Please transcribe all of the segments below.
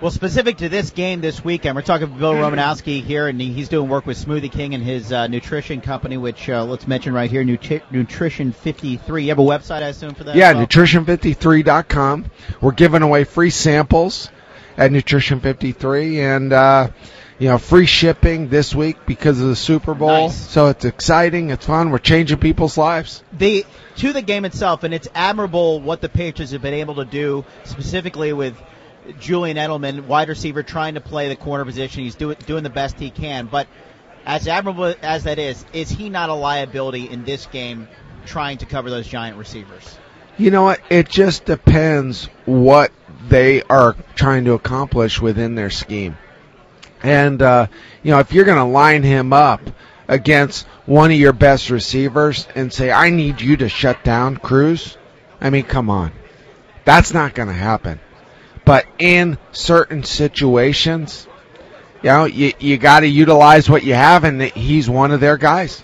Well, specific to this game this weekend, we're talking to Bill Romanowski here, and he's doing work with Smoothie King and his nutrition company, which let's mention right here, Nutrition 53. You have a website, I assume, for that? Yeah, nutrition53.com. We're giving away free samples at Nutrition 53, and free shipping this week because of the Super Bowl. Nice. So it's exciting, it's fun. We're changing people's lives. To the game itself, and it's admirable what the Patriots have been able to do, specifically with Julian Edelman, wide receiver, trying to play the corner position. He's doing the best he can. But as admirable as that is he not a liability in this game trying to cover those giant receivers? You know what? It just depends what they are trying to accomplish within their scheme. And, if you're going to line him up against one of your best receivers and say, I need you to shut down Cruz, I mean, come on. That's not going to happen. But in certain situations, you got to utilize what you have, and he's one of their guys.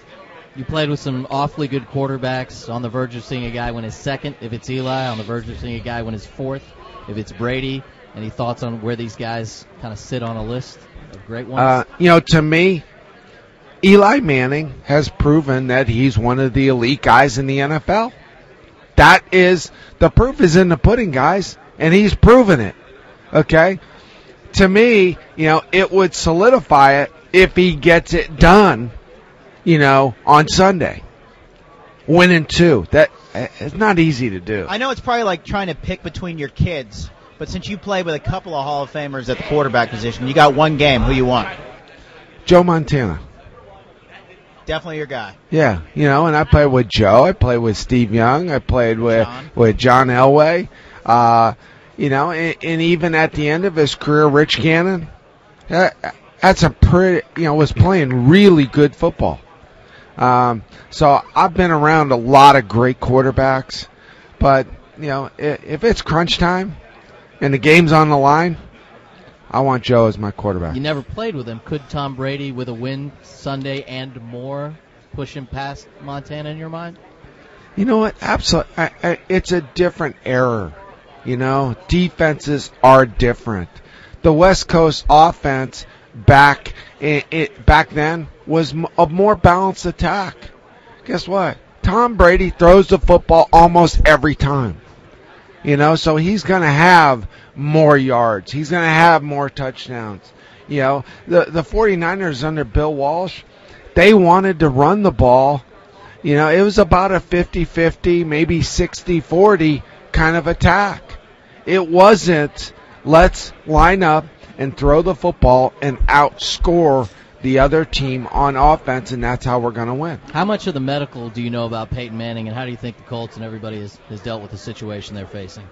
You played with some awfully good quarterbacks, on the verge of seeing a guy win his second if it's Eli, on the verge of seeing a guy win his fourth if it's Brady. Any thoughts on where these guys kind of sit on a list of great ones? To me, Eli Manning has proven that he's one of the elite guys in the NFL. The proof is in the pudding, guys. And he's proven it, okay? To me, it would solidify it if he gets it done, on Sunday. Winning 2. That it's not easy to do. I know it's probably like trying to pick between your kids, but since you played with a couple of Hall of Famers at the quarterback position, you got one game. Who you want? Joe Montana. Definitely your guy. Yeah, and I played with Joe. I played with Steve Young. I played with John Elway. And even at the end of his career, Rich Gannon, that's a pretty, was playing really good football. So I've been around a lot of great quarterbacks, but, if it's crunch time and the game's on the line, I want Joe as my quarterback. You never played with him. Could Tom Brady, with a win Sunday and more, push him past Montana in your mind? You know what? Absolutely. It's a different era. Defenses are different. The West Coast offense back then was a more balanced attack. Guess what? Tom Brady throws the football almost every time. So he's going to have more yards. He's going to have more touchdowns. The 49ers under Bill Walsh, they wanted to run the ball. It was about a 50-50, maybe 60-40 kind of attack. It wasn't, let's line up and throw the football and outscore the other team on offense, and that's how we're going to win. How much of the medical do you know about Peyton Manning, and how do you think the Colts and everybody has dealt with the situation they're facing?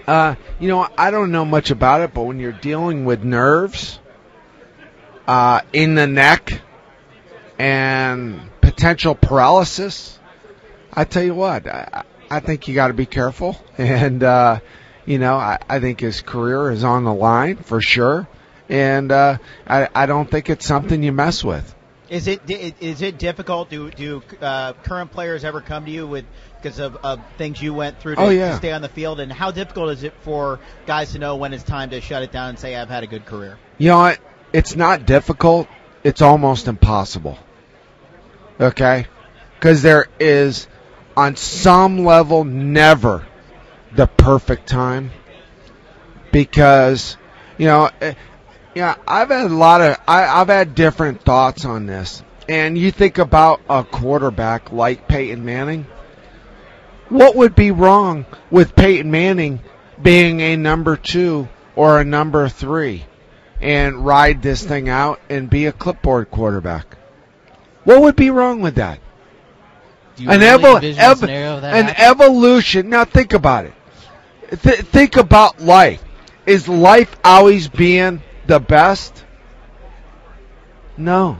I don't know much about it, but when you're dealing with nerves in the neck and potential paralysis, I tell you what, I think you got to be careful, and I think his career is on the line for sure, and I don't think it's something you mess with. Is it difficult? Do current players ever come to you because of things you went through to stay on the field, and how difficult is it for guys to know when it's time to shut it down and say I've had a good career? You know what? It's not difficult. It's almost impossible. Okay, because there is, on some level, never the perfect time, because I've had different thoughts on this, and you think about a quarterback like Peyton Manning. What would be wrong with Peyton Manning being a number 2 or a number 3 and ride this thing out and be a clipboard quarterback? What would be wrong with that? Do you really envision a scenario of that an happening? Evolution. Now think about it. Think about life. Is life always being the best? No.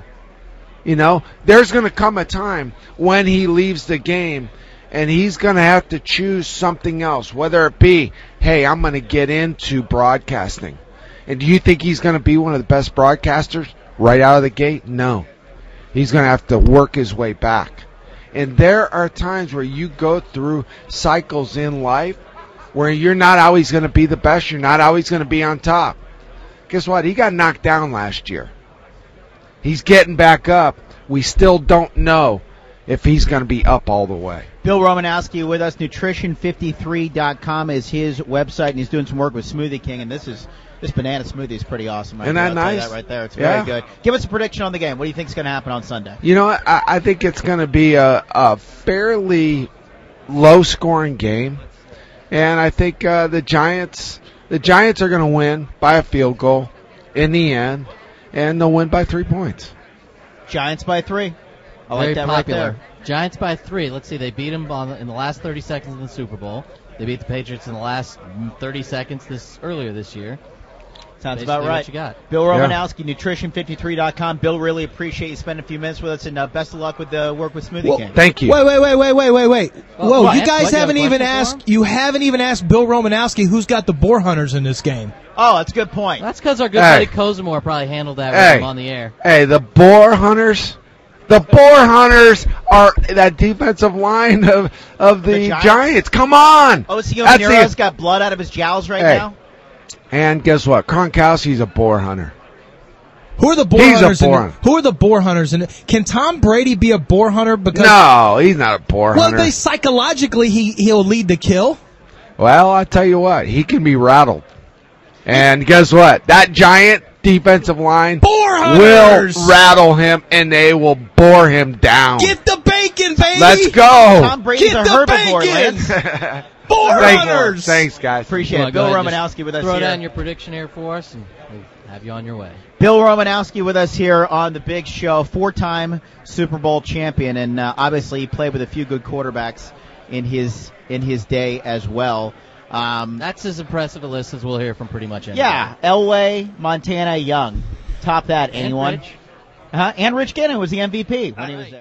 There's going to come a time when he leaves the game and he's going to have to choose something else, whether it be, hey, I'm going to get into broadcasting. And do you think he's going to be one of the best broadcasters right out of the gate? No. He's going to have to work his way back. And there are times where you go through cycles in life where you're not always going to be the best. You're not always going to be on top. Guess what? He got knocked down last year. He's getting back up. We still don't know if he's going to be up all the way. Bill Romanowski with us. Nutrition53.com is his website, and he's doing some work with Smoothie King, and this banana smoothie is pretty awesome. Isn't that nice? That right there. It's very good. Give us a prediction on the game. What do you think is going to happen on Sunday? You know what? I think it's going to be a fairly low-scoring game, and I think the Giants are going to win by a field goal in the end, and they'll win by 3 points. Giants by 3. I like Very that popular. right there. Giants by 3. Let's see. They beat them in the last 30 seconds of the Super Bowl. They beat the Patriots in the last 30 seconds earlier this year. Sounds Basically about right. what you got. Bill Romanowski, Nutrition53.com. Bill, really appreciate you spending a few minutes with us, and best of luck with the work with Smoothie King. Thank you. Wait. Whoa, what? you guys What, you have haven't a even question for asked. You haven't even asked Bill Romanowski who's got the boar hunters in this game. Oh, that's a good point. That's because our good buddy Kozimor probably handled that with him on the air. Hey, the boar hunters. The boar hunters are that defensive line of the Giants. Come on. Ocio Minero's got blood out of his jowls now. And guess what? Gronkowski's a boar hunter. Who are the boar hunters? Who are the boar hunters? And can Tom Brady be a boar hunter? Because no, he's not a boar hunter. Well, psychologically he'll lead the kill. Well, I tell you what, he can be rattled. And guess what? That Giant defensive line will rattle him, and they will bore him down. Get the bacon, baby! Let's go. Tom Brady's a herbivore, Lance. Boar hunters! Thanks, guys. Appreciate it. Bill Romanowski with us throw here. Throw down your prediction here for us, and we'll have you on your way. Bill Romanowski with us here on the big show, 4-time Super Bowl champion, and obviously he played with a few good quarterbacks in his day as well. That's as impressive a list as we'll hear from pretty much anybody. Yeah, Elway, Montana, Young. Top that, anyone? Rich. And Rich Gannon was the MVP when he was there.